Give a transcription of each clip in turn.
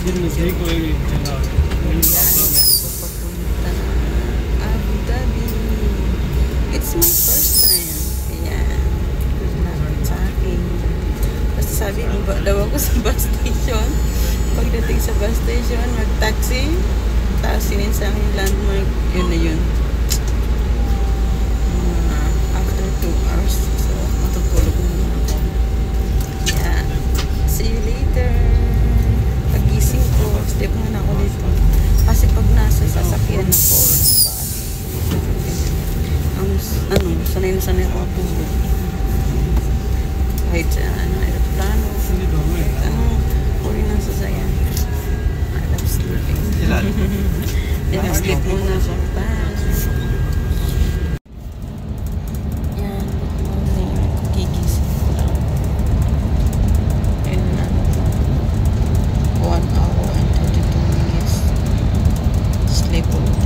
सही कोई जगह Papunta ng Abu Dhabi. It's my first time. Ayan. Good luck sa akin. Basta sabi, baba daw ako sa bus station. Pagdating sa bus station, mag-taxi. Tapos sinin sa akin landmark. Yun na yun. After 2 hours. So, matutulog na naman ako. Yeah. See you later. Pagising ko, step na ako dito. Kasi pag nasa sasakyan ako, sanay na sanay ako tulog. Kahit sa aeroplano, uri ng sasakyan. I love sleeping. Sleep muna ako. Yan, gigising ko lang. And 1 hour and 32 minutes sleep ulit.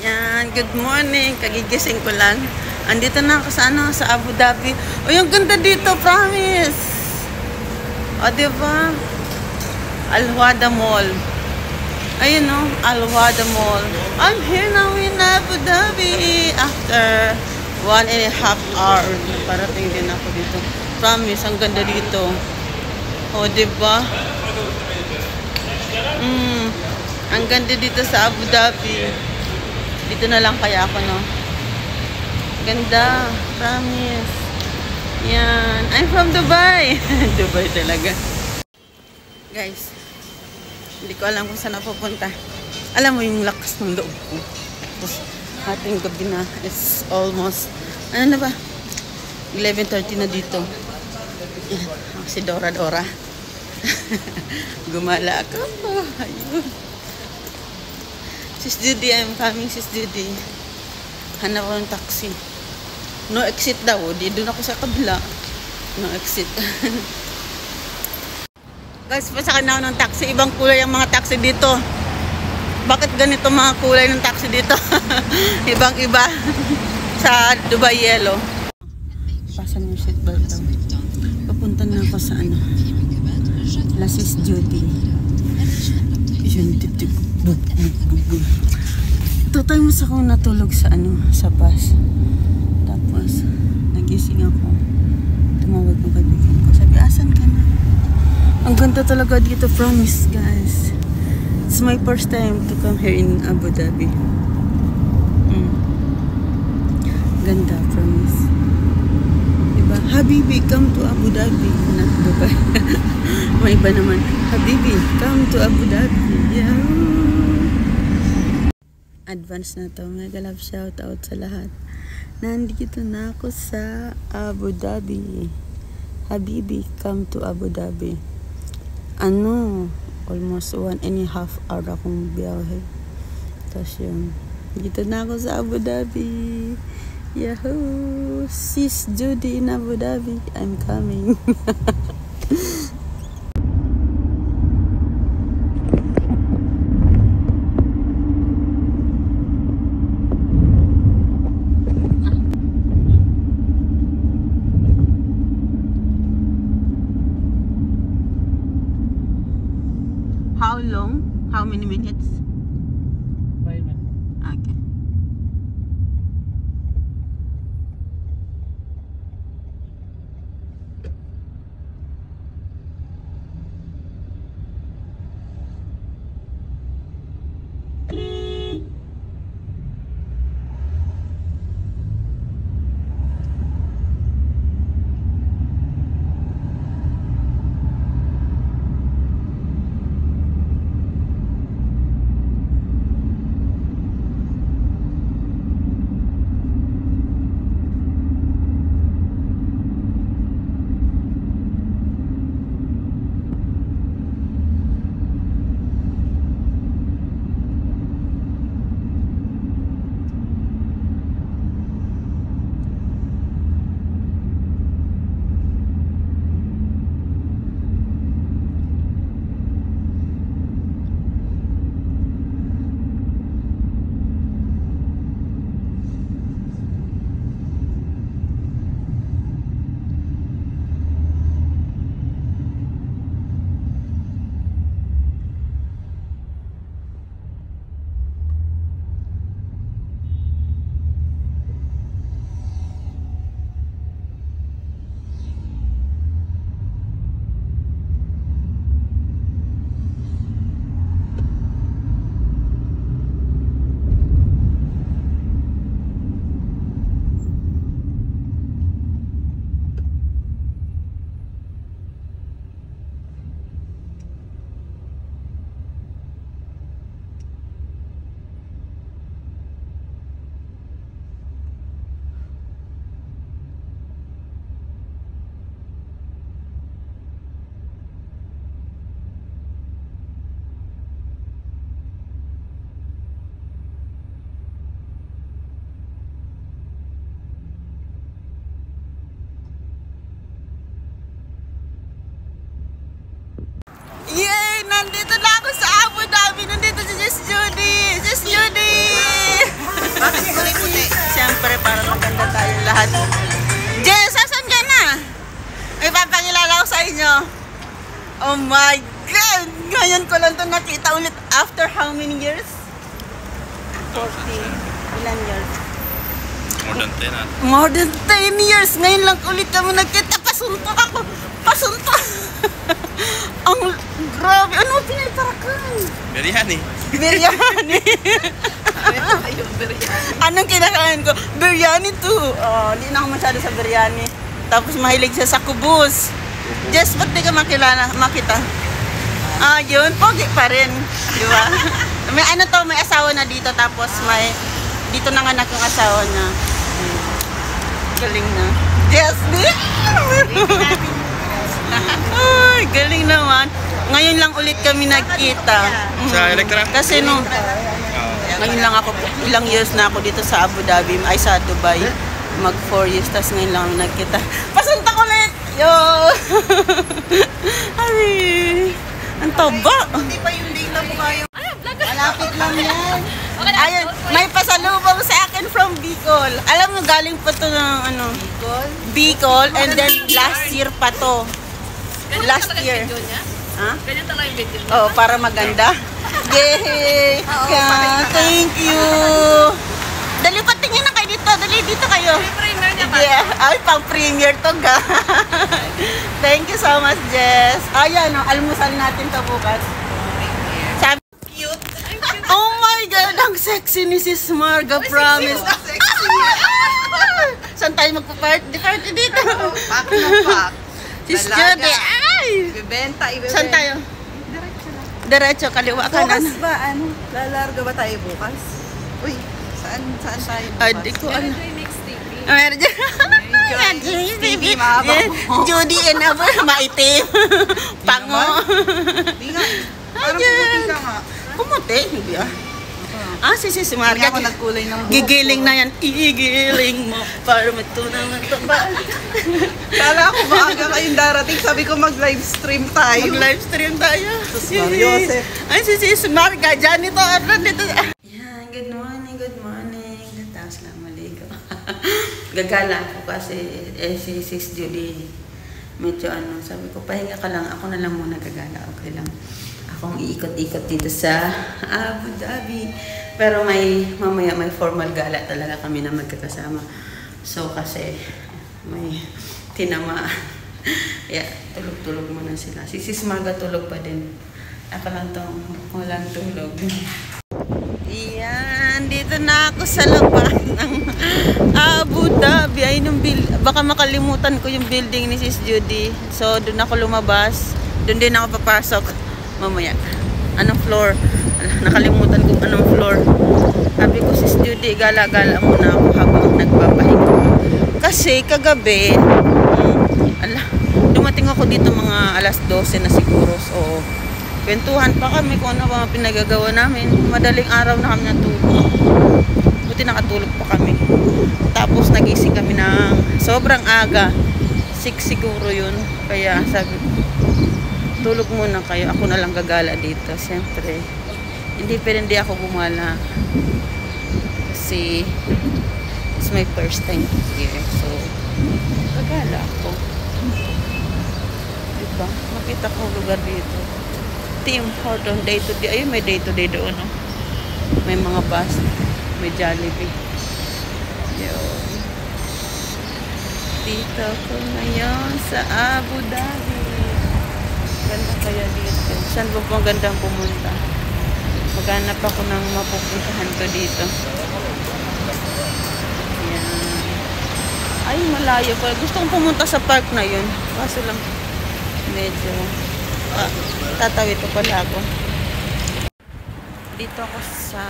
Yan, good morning. Kagigising ko lang. Andito na ako sa sa Abu Dhabi. O, yung ganda dito, promise. O, diba? Al-Wada Mall. Ayun, no? Al-Wada Mall. I'm here now in Abu Dhabi. After 1.5 hours. Parating din ako dito. Promise, ang ganda dito. O, diba? Ang ganda dito sa Abu Dhabi. Dito na lang kaya ako, no? Ganda. Promise. Yan. I'm from Dubai. Dubai talaga. Guys, hindi ko alam kung saan ako pupunta. Alam mo yung lakas ng loob ko. Tapos, ating gabi na. It's almost, ano na ba? 11:30 na dito. Yan. Si Dora. Gumala ako. Ayun. Sis Judy, I'm coming, Sis Judy. Hanap ko ng taxi. No exit daw. Di doon ako sa kabila. No exit. Guys, pasakay na ako ng taxi. Ibang kulay ang mga taxi dito. Bakit ganito mga kulay ng taxi dito? Ibang-iba. Sa Dubai Yellow. Pasan yung seatbelt daw. Papunta na ako sa La Sis Judy. Yun, Tutay mo sa akong natulog sa sa bus. Tapos, nagising ako. Tumawag ng kaibigan ko. Sabi, asan ka na? Ang ganda talaga dito, promise, guys. It's my first time to come here in Abu Dhabi. Ganda, promise. Diba? Habibi, come to Abu Dhabi. Not Dubai. May iba naman. Habibi, come to Abu Dhabi. Yeah. Advance na to. Mega love shout out sa lahat. Nandito na ako sa Abu Dhabi. Habibi, come to Abu Dhabi. Almost 1.5 hour akong biyahe. Tapos yun. Dito na ako sa Abu Dhabi. Yahoo! Sis Judy in Abu Dhabi. I'm coming. How long? How many minutes? 5 minutes. Okay. lahat. Jess, asan ka na? May papakilala ko sa inyo. Oh my God! Ngayon ko lang ito nakita ulit after how many years? 40. Ilan years? More than 10 ah. More than 10 years. Ngayon lang ulit kami nagkita. Pasuntok ako. Pasuntok. Ang grabe. Ano pinatarakan? Biryani. Biryani. Anong kinakain ko? Biryani too. Oh, hindi na ako masyado sa biryani. Tapos mahilig siya sa kubus. Jess, ba't di ka makita? Ah, yun. Pogi pa rin. Di ba? May ano to, may asawa na dito. Tapos may, dito nanganak yung asawa niya. Galing na. Jess, di? Ay, galing naman. Ngayon lang ulit kami nagkita. Sa Electra? Kasi nung ngayon lang ako, ilang years na ako dito sa Abu Dhabi, ay sa Dubai. Mag 4 years, tas ngayon lang nagkita. Pasunta ulit! Yo! Ay, ang taba. Hindi pa yung data mo kayo. Malapit lang yan. Ayun, may pasalubong sa akin from Bicol. Alam mo, galing pa to ng ano? Bicol. And then last year pa to. Last year. Ha? Ganyan talaga yung video. Oh, para maganda. Yay! Thank you! Dali, patingin na kayo dito. Dali, dito kayo. Premier niya pa. Yeah. Ay, pang premier to, ga. Thank you so much, Jess. Ayan, oh, almusal natin to bukas. Sabi, Cute. oh my God, ang sexy ni Sis Marga, promise. Saan tayo magpa-party? Party dito. Pack na pack. Sis Dalaga. Judy, ay! Ibebenta, ibebenta. Saan tayo? Diretso, kaliwa ka na. Bukas ba? Ano? Lalarga ba tayo bukas? Uy, saan tayo bukas? Ay, di ko ano. Next TV. Meron dyan. TV, mahaba mo. Judy and Abo, maitim. Pango. Hindi nga. Parang pumunti ka nga. Pumuti, hindi ah. Ah, si Hindi Marga. ako nagkulay ng buhok. Gigiling na yan. Igiling mo para matunang ng taba. Kala ko maaga kayong darating. Sabi ko mag-live stream tayo. Mag-livestream tayo. Mariosep. Ay, si Sis Marga. Diyan ito. Dito. Yan, good morning, good morning. Tapos lang maligo. Gagala ko kasi si Sis Judy medyo ano, sabi ko, pahinga ka lang. Ako na lang muna gagala. Okay lang. Akong iikot-ikot dito sa Abu Dhabi. Pero mamaya may formal gala talaga kami na magkakasama. So kasi may tinamaan. Yeah, tulog-tulog muna sila. Si Sis Marga tulog pa din. Ako lang tong walang tulog. Yan, dito na ako sa labas ng Abu Dhabi. Ay, baka makalimutan ko yung building ni Sis Judy. So, doon ako lumabas. Doon din ako papasok. Mamaya. Anong floor? Nakalimutan kung anong floor. Sabi ko, Sis Judy, gala-gala muna ako habang nagpapahinga. Kasi kagabi, dumating ako dito mga alas 12 na siguro. So, kwentuhan pa kami kung ano ba pinagagawa namin. Madaling araw na kami natulog. Buti nakatulog pa kami. Tapos nagising kami ng sobrang aga. 6 siguro yun. Kaya sabi ko, tulog muna kayo. Ako na lang gagala dito. Siyempre, hindi ako gumala. Kasi, it's my first time here. So, gagala ako. Diba? Makita ko lugar dito. Tim Horton, day to day. Ayun, may day to day doon. No? May mga bus. May Jollibee. Yun. Dito ko ngayon sa Abu Dhabi. Ganda kaya dito. Saan ba po gandang pumunta? Maghanap ako ng mapupuntahan ko dito. Yan. Ay, malayo pa. Gusto kong pumunta sa park na yun. Kaso lang, medyo tatawid ko pala ako. Dito ako sa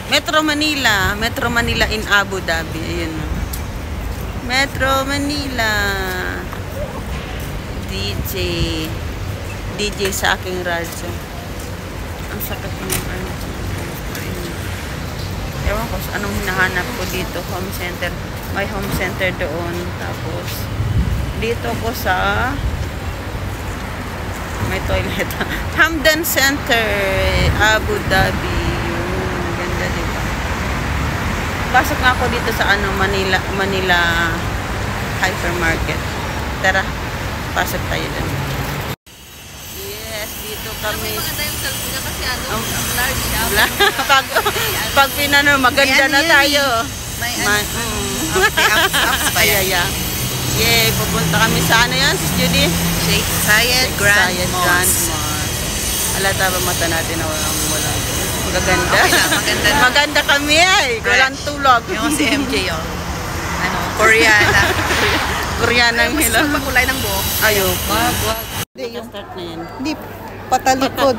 Metro Manila. Metro Manila in Abu Dhabi. Ayun na. Metro Manila. DJ sa aking radyo. Ang sakit ng radyo. Ewan ko anong hinahanap ko dito. Home center. May home center doon. Tapos dito ko sa may toilet. Hamdan Center, Abu Dhabi. Yung ganda, diba? Papasok na ako dito sa Manila Hypermarket. Tara, pasok tayo dun. Yes, dito kami. Maganda yung cellphone niya kasi large siya. pag pinano, maganda na tayo. May apps pa yan. Yeah. Yay, pupunta kami sa ano yan, Sis Judy? Sheikh Zayed Grand Mosque. Alata ba mata natin na walang magaganda? Okay lang, maganda na. Maganda kami ay, walang tulog. Yung si MJ, oh. Koreana. Koreanang Mas hello. makulay ng buhok. Ayo, wag. Hindi, yung Start na yan. Hindi,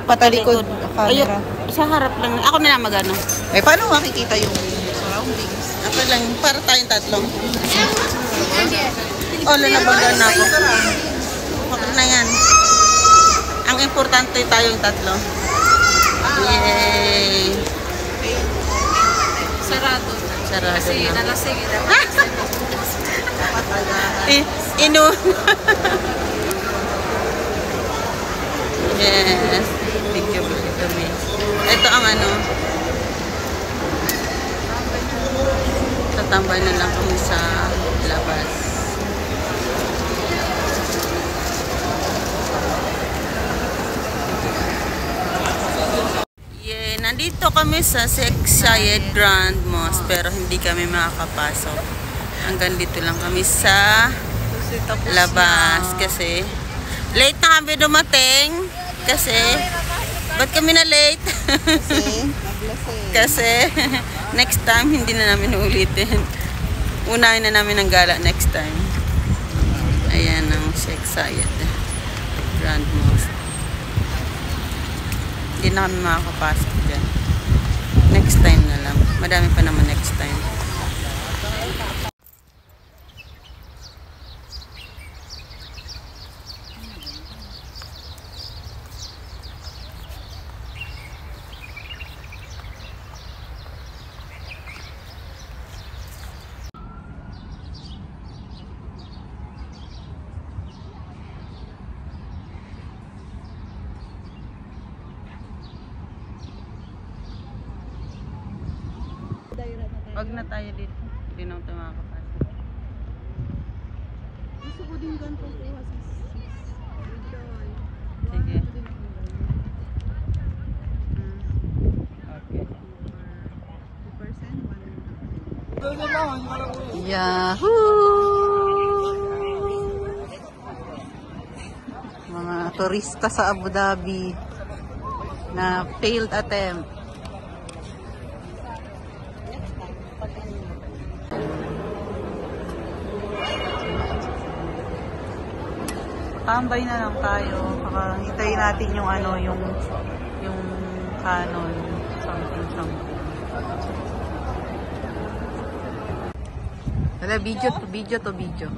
patalikod Ayo, camera. sa harap lang. Ako na lang magano. Eh, paano makikita yung surroundings? Ako lang, para tayong tatlong. Oh, lalabagan na ako. Okay na yan. Ang importante tayong tatlo. Yay! Sarado. Sarado Kasi na. nalasing. Inu. Yes. Video kami. Ito ang ano. Tatambay na lang kami sa labas. Yeah, nandito kami sa Sheikh Zayed Grand Mosque pero hindi kami makakapasok. Hanggang dito lang kami sa labas kasi late na kami dumating kasi ba't kami na late? Kasi next time hindi na namin ulitin. Unahin na namin ang gala next time. Ayan ang Sheikh Zayed Grand Mosque. Hindi na kami makakapasok dyan. Next time na lang. Madami pa naman next time. Wag na tayo dito. Hindi na tayo makakapasok. Gusto ko din ganito kuha sa Sige. Okay. Yahoo! Mga turista sa Abu Dhabi na failed attempt. Tambay na lang tayo. Hintayin natin yung ano, yung canon, something. Wala, video to video.